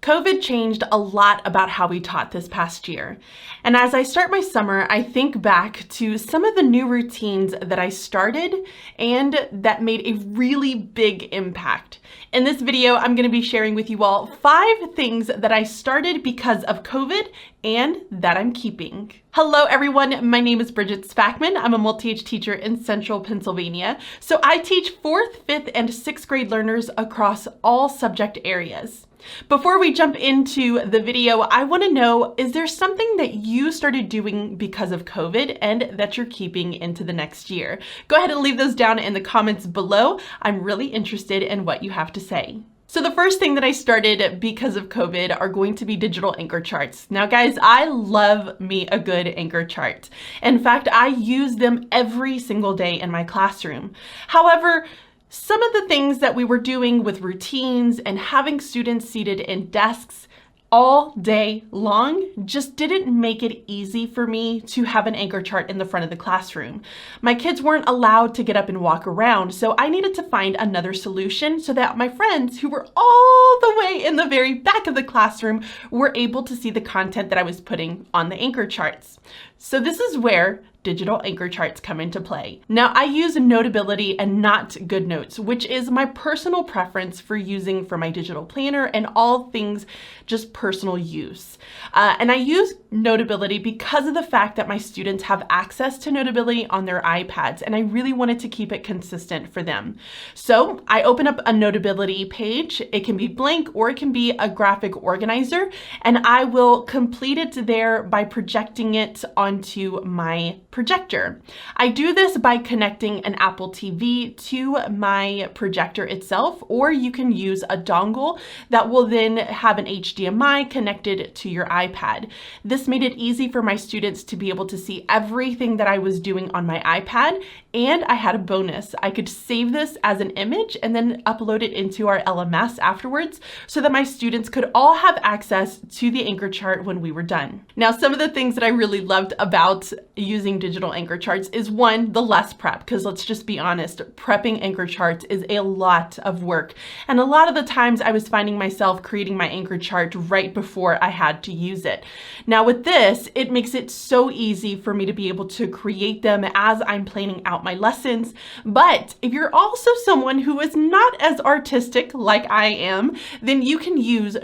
COVID changed a lot about how we taught this past year. And as I start my summer, I think back to some of the new routines that I started and that made a really big impact. In this video, I'm going to be sharing with you all 5 things that I started because of COVID and that I'm keeping. Hello everyone, my name is Bridget Spackman. I'm a multi-age teacher in Central Pennsylvania. So I teach 4th, 5th, and 6th grade learners across all subject areas. Before we jump into the video, I want to know, is there something that you started doing because of COVID and that you're keeping into the next year? Go ahead and leave those down in the comments below. I'm really interested in what you have to say. So the first thing that I started because of COVID are going to be digital anchor charts. Now guys, I love me a good anchor chart. In fact, I use them every single day in my classroom. However, some of the things that we were doing with routines and having students seated in desks all day long just didn't make it easy for me to have an anchor chart in the front of the classroom. My kids weren't allowed to get up and walk around, so I needed to find another solution so that my friends who were all the way in the very back of the classroom were able to see the content that I was putting on the anchor charts. So this is where digital anchor charts come into play. Now I use Notability and not GoodNotes, which is my personal preference for using for my digital planner and all things just personal use. And I use Notability because of the fact that my students have access to Notability on their iPads, and I really wanted to keep it consistent for them. So I open up a Notability page. It can be blank or it can be a graphic organizer, and I will complete it there by projecting it onto my projector. I do this by connecting an Apple TV to my projector itself, or you can use a dongle that will then have an HDMI connected to your iPad. This made it easy for my students to be able to see everything that I was doing on my iPad, and I had a bonus. I could save this as an image and then upload it into our LMS afterwards so that my students could all have access to the anchor chart when we were done. Now, some of the things that I really loved about using digital anchor charts is one, the less prep, because let's just be honest, prepping anchor charts is a lot of work. And a lot of the times I was finding myself creating my anchor chart right before I had to use it. Now with this, it makes it so easy for me to be able to create them as I'm planning out my lessons. But if you're also someone who is not as artistic like I am, then you can use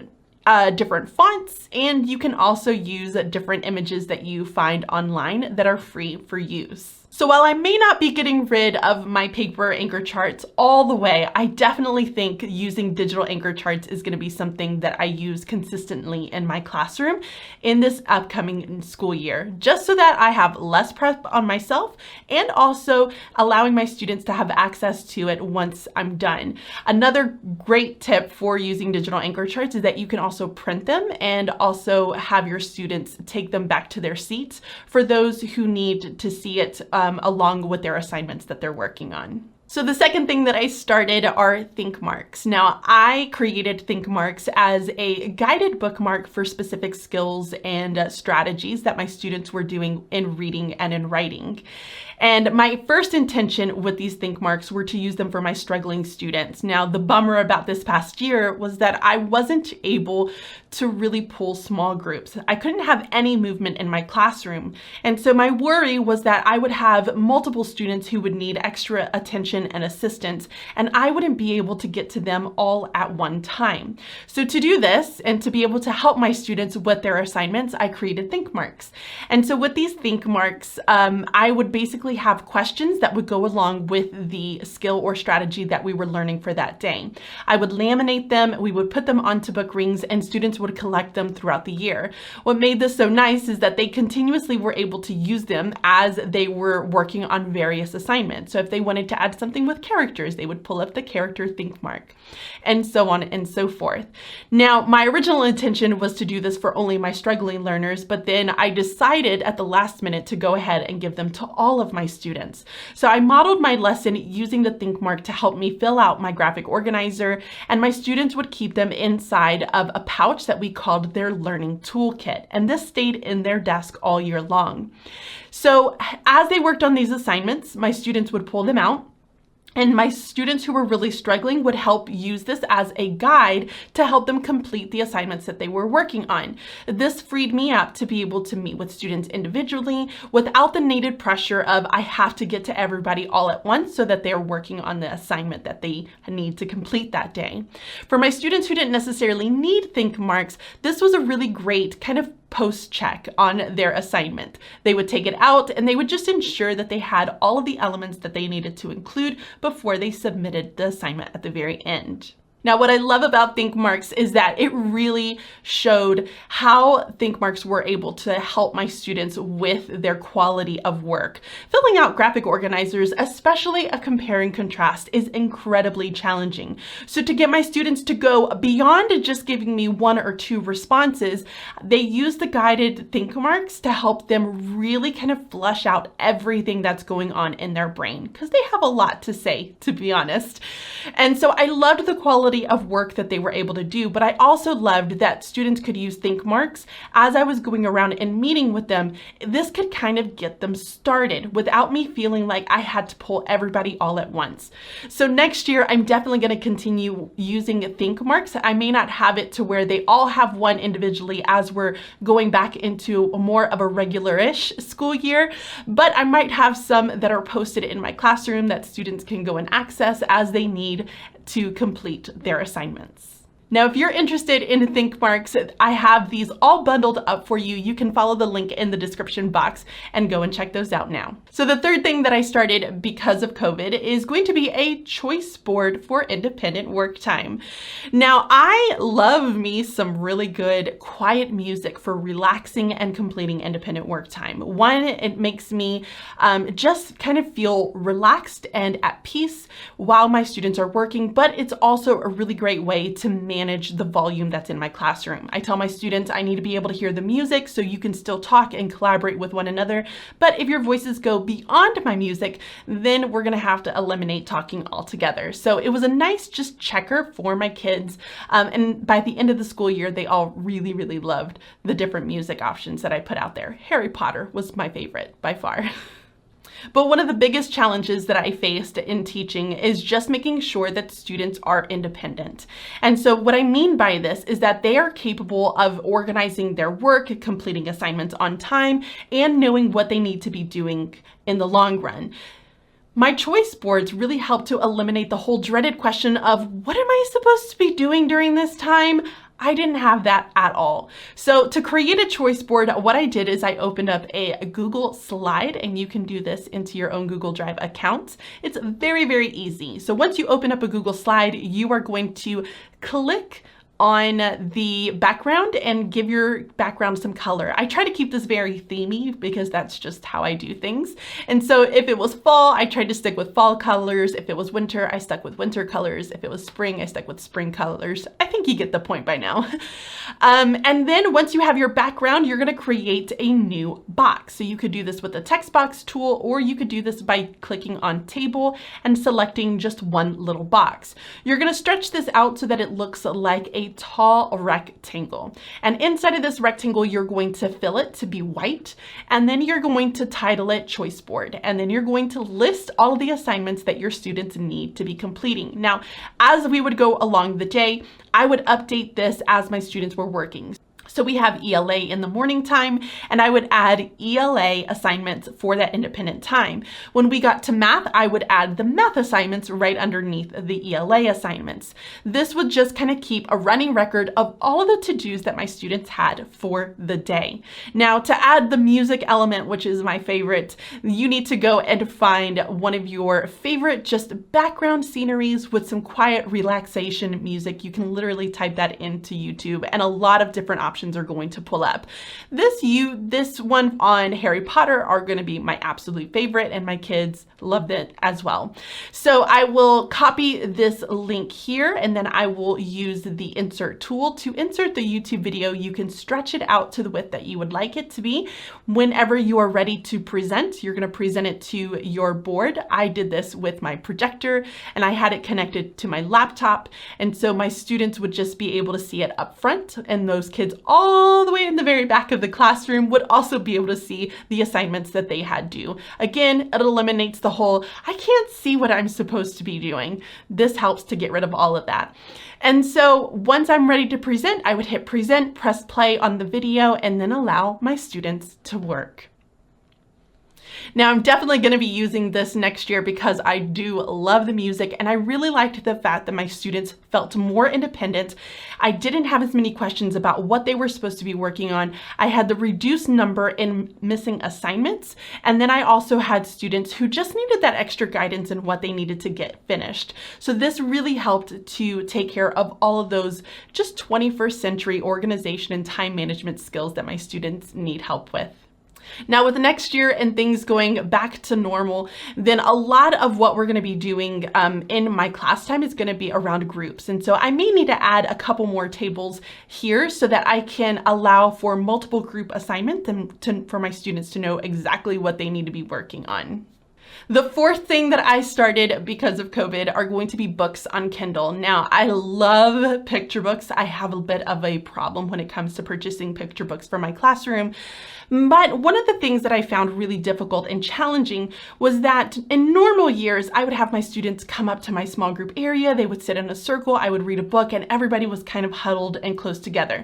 different fonts, and you can also use different images that you find online that are free for use. So while I may not be getting rid of my paper anchor charts all the way, I definitely think using digital anchor charts is going to be something that I use consistently in my classroom in this upcoming school year, just so that I have less prep on myself and also allowing my students to have access to it once I'm done. Another great tip for using digital anchor charts is that you can also print them and also have your students take them back to their seats for those who need to see it along with their assignments that they're working on. So the second thing that I started are Thinkmarks. Now I created Thinkmarks as a guided bookmark for specific skills and strategies that my students were doing in reading and in writing. And my first intention with these Thinkmarks were to use them for my struggling students. Now, the bummer about this past year was that I wasn't able to really pull small groups. I couldn't have any movement in my classroom. And so my worry was that I would have multiple students who would need extra attention and assistance, and I wouldn't be able to get to them all at one time. So to do this and to be able to help my students with their assignments, I created Thinkmarks. And so with these Thinkmarks, I would basically have questions that would go along with the skill or strategy that we were learning for that day. I would laminate them, we would put them onto book rings, and students would collect them throughout the year. What made this so nice is that they continuously were able to use them as they were working on various assignments. So if they wanted to add something with characters, they would pull up the character Thinkmark, and so on and so forth. Now, my original intention was to do this for only my struggling learners, but then I decided at the last minute to go ahead and give them to all of my students. So I modeled my lesson using the Thinkmark to help me fill out my graphic organizer, and my students would keep them inside of a pouch that we called their learning toolkit. And this stayed in their desk all year long. So as they worked on these assignments, my students would pull them out, And my students who were really struggling would help use this as a guide to help them complete the assignments that they were working on. This freed me up to be able to meet with students individually without the needed pressure of I have to get to everybody all at once so that they're working on the assignment that they need to complete that day. For my students who didn't necessarily need Thinkmarks, this was a really great kind of post-check on their assignment. They would take it out and they would just ensure that they had all of the elements that they needed to include before they submitted the assignment at the very end. Now, what I love about Thinkmarks is that it really showed how Thinkmarks were able to help my students with their quality of work. Filling out graphic organizers, especially a compare and contrast, is incredibly challenging. So to get my students to go beyond just giving me 1 or 2 responses, they use the guided Thinkmarks to help them really kind of flush out everything that's going on in their brain, because they have a lot to say, to be honest. And so I loved the quality of work that they were able to do, but I also loved that students could use Thinkmarks as I was going around and meeting with them. This could kind of get them started without me feeling like I had to pull everybody all at once. So next year, I'm definitely going to continue using Thinkmarks. I may not have it to where they all have one individually as we're going back into more of a regular-ish school year, but I might have some that are posted in my classroom that students can go and access as they need to complete their assignments. Now, if you're interested in Thinkmarks, I have these all bundled up for you. You can follow the link in the description box and go and check those out now. So the third thing that I started because of COVID is going to be a choice board for independent work time. Now, I love me some really good quiet music for relaxing and completing independent work time. One, it makes me just kind of feel relaxed and at peace while my students are working, but it's also a really great way to manage the volume that's in my classroom. I tell my students I need to be able to hear the music so you can still talk and collaborate with one another, but if your voices go beyond my music, then we're gonna have to eliminate talking altogether. So it was a nice just checker for my kids, and by the end of the school year, they all really, really loved the different music options that I put out there. Harry Potter was my favorite by far. But one of the biggest challenges that I faced in teaching is just making sure that students are independent. And so what I mean by this is that they are capable of organizing their work, completing assignments on time, and knowing what they need to be doing in the long run. My choice boards really help to eliminate the whole dreaded question of what am I supposed to be doing during this time? I didn't have that at all. So to create a choice board, what I did is I opened up a Google Slide, and you can do this into your own Google Drive account. It's very, very easy. So once you open up a Google Slide, you are going to click on the background and give your background some color. I try to keep this very themey because that's just how I do things. And so if it was fall, I tried to stick with fall colors. If it was winter, I stuck with winter colors. If it was spring, I stuck with spring colors. I think you get the point by now. And then once you have your background, you're gonna create a new box. So you could do this with the text box tool, or you could do this by clicking on table and selecting just one little box. You're gonna stretch this out so that it looks like a tall rectangle. And inside of this rectangle, you're going to fill it to be white, and then you're going to title it Choice Board, and then you're going to list all of the assignments that your students need to be completing. Now, as we would go along the day, I would update this as my students were working. So we have ELA in the morning time, and I would add ELA assignments for that independent time. When we got to math, I would add the math assignments right underneath the ELA assignments. This would just kind of keep a running record of all of the to-dos that my students had for the day. Now, to add the music element, which is my favorite, you need to go and find one of your favorite just background sceneries with some quiet relaxation music. You can literally type that into YouTube, and a lot of different options are going to pull up. This one on Harry Potter are going to be my absolute favorite, and my kids loved it as well. So I will copy this link here, and then I will use the insert tool to insert the YouTube video. You can stretch it out to the width that you would like it to be. Whenever you are ready to present, you're going to present it to your board. I did this with my projector, and I had it connected to my laptop, and so my students would just be able to see it up front, and those kids all the way in the very back of the classroom would also be able to see the assignments that they had due. Again, it eliminates the whole, I can't see what I'm supposed to be doing. This helps to get rid of all of that. And so once I'm ready to present, I would hit present, press play on the video, and then allow my students to work. Now, I'm definitely going to be using this next year because I do love the music, and I really liked the fact that my students felt more independent. I didn't have as many questions about what they were supposed to be working on. I had the reduced number in missing assignments, and then I also had students who just needed that extra guidance in what they needed to get finished. So this really helped to take care of all of those just 21st century organization and time management skills that my students need help with. Now, with next year and things going back to normal, then a lot of what we're going to be doing in my class time is going to be around groups. And so I may need to add a couple more tables here so that I can allow for multiple group assignments and for my students to know exactly what they need to be working on. The fourth thing that I started because of COVID are going to be books on Kindle. Now, I love picture books. I have a bit of a problem when it comes to purchasing picture books for my classroom. But one of the things that I found really difficult and challenging was that in normal years, I would have my students come up to my small group area. They would sit in a circle. I would read a book, and everybody was kind of huddled and close together.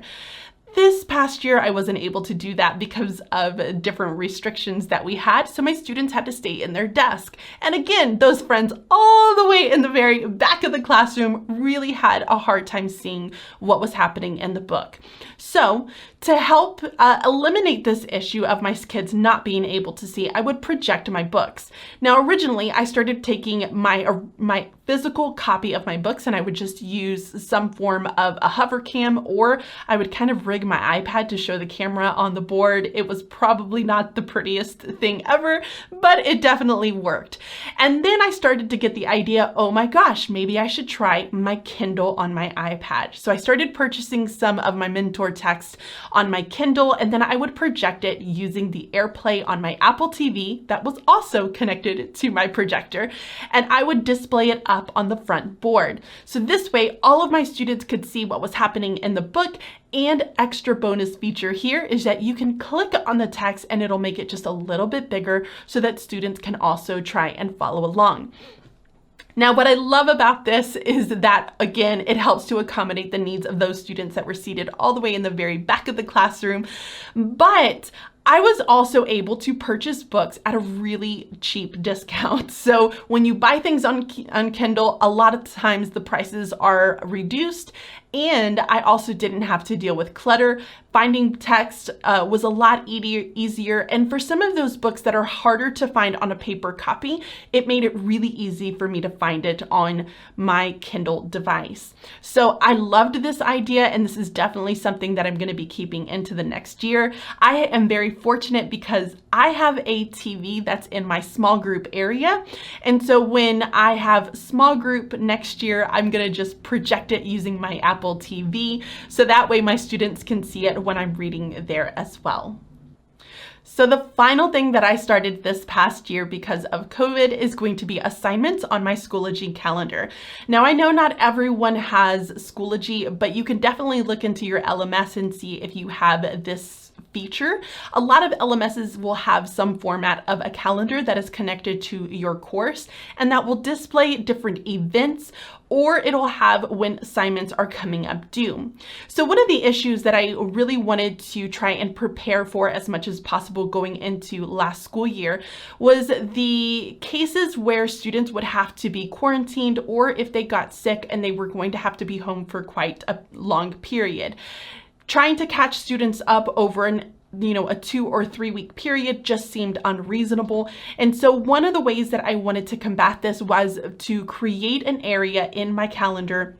This past year, I wasn't able to do that because of different restrictions that we had, so my students had to stay in their desk. And again, those friends all the way in the very back of the classroom really had a hard time seeing what was happening in the book. So to help eliminate this issue of my kids not being able to see, I would project my books. Now, originally, I started taking my physical copy of my books, and I would just use some form of a hover cam, or I would kind of rig my iPad to show the camera on the board. It was probably not the prettiest thing ever, but it definitely worked. And then I started to get the idea, oh my gosh, maybe I should try my Kindle on my iPad. So I started purchasing some of my mentor text on my Kindle, and then I would project it using the AirPlay on my Apple TV that was also connected to my projector, and I would display it up on the front board. So this way, all of my students could see what was happening in the book. And extra bonus feature here is that you can click on the text and it'll make it just a little bit bigger so that students can also try and follow along. Now, what I love about this is that, again, it helps to accommodate the needs of those students that were seated all the way in the very back of the classroom, but I was also able to purchase books at a really cheap discount. So when you buy things on Kindle, a lot of times the prices are reduced, and I also didn't have to deal with clutter. Finding text was a lot easier, and for some of those books that are harder to find on a paper copy, it made it really easy for me to find it on my Kindle device. So I loved this idea, and this is definitely something that I'm going to be keeping into the next year. I am very fortunate because I have a TV that's in my small group area, and so when I have small group next year, I'm going to just project it using my Apple TV, so that way my students can see it when I'm reading there as well. So the final thing that I started this past year because of COVID is going to be assignments on my Schoology calendar. Now, I know not everyone has Schoology, but you can definitely look into your LMS and see if you have this feature. A lot of LMSs will have some format of a calendar that is connected to your course, and that will display different events, or it'll have when assignments are coming up due. So one of the issues that I really wanted to try and prepare for as much as possible going into last school year was the cases where students would have to be quarantined, or if they got sick and they were going to have to be home for quite a long period. Trying to catch students up over a 2 or 3 week period just seemed unreasonable. And so one of the ways that I wanted to combat this was to create an area in my calendar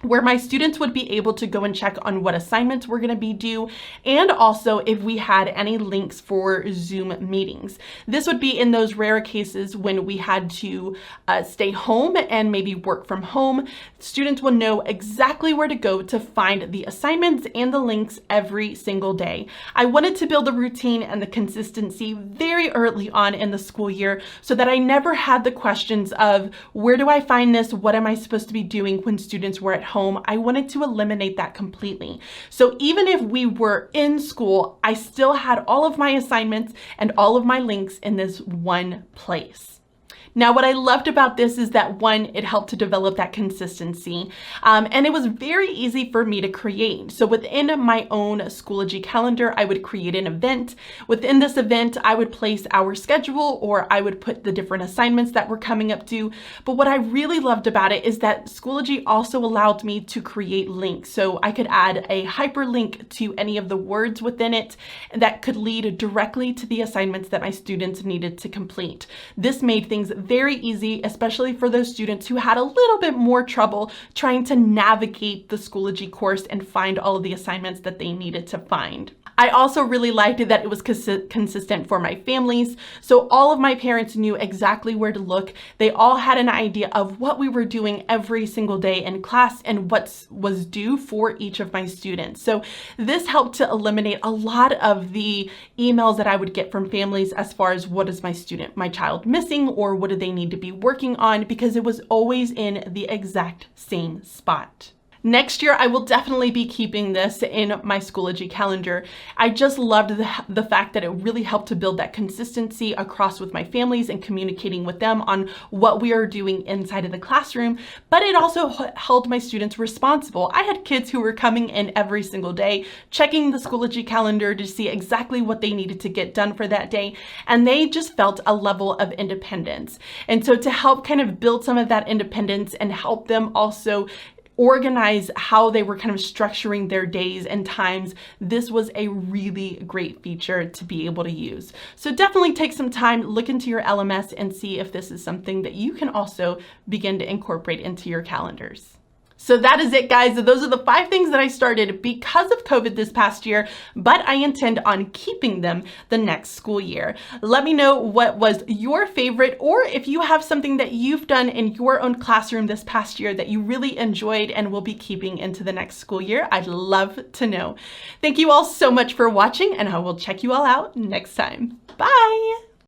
where my students would be able to go and check on what assignments were going to be due, and also if we had any links for Zoom meetings. This would be in those rare cases when we had to stay home and maybe work from home. Students will know exactly where to go to find the assignments and the links every single day. I wanted to build a routine and the consistency very early on in the school year so that I never had the questions of, where do I find this? What am I supposed to be doing when students were at home, I wanted to eliminate that completely. So even if we were in school, I still had all of my assignments and all of my links in this one place. Now, what I loved about this is that one, it helped to develop that consistency, and it was very easy for me to create. So within my own Schoology calendar, I would create an event. Within this event, I would place our schedule, or I would put the different assignments that were coming up due. But what I really loved about it is that Schoology also allowed me to create links. So I could add a hyperlink to any of the words within it that could lead directly to the assignments that my students needed to complete. This made things very easy, especially for those students who had a little bit more trouble trying to navigate the Schoology course and find all of the assignments that they needed to find. I also really liked that it was consistent for my families. So all of my parents knew exactly where to look. They all had an idea of what we were doing every single day in class and what was due for each of my students. So this helped to eliminate a lot of the emails that I would get from families as far as what is my child missing, or what do they need to be working on, because it was always in the exact same spot. Next year, I will definitely be keeping this in my Schoology calendar. I just loved the fact that it really helped to build that consistency across with my families and communicating with them on what we are doing inside of the classroom, but it also held my students responsible. I had kids who were coming in every single day, checking the Schoology calendar to see exactly what they needed to get done for that day, and they just felt a level of independence. And so to help kind of build some of that independence and help them also organize how they were kind of structuring their days and times, this was a really great feature to be able to use. So definitely take some time, look into your LMS and see if this is something that you can also begin to incorporate into your calendars. So that is it, guys. Those are the 5 things that I started because of COVID this past year, but I intend on keeping them the next school year. Let me know what was your favorite, or if you have something that you've done in your own classroom this past year that you really enjoyed and will be keeping into the next school year. I'd love to know. Thank you all so much for watching, and I will check you all out next time. Bye.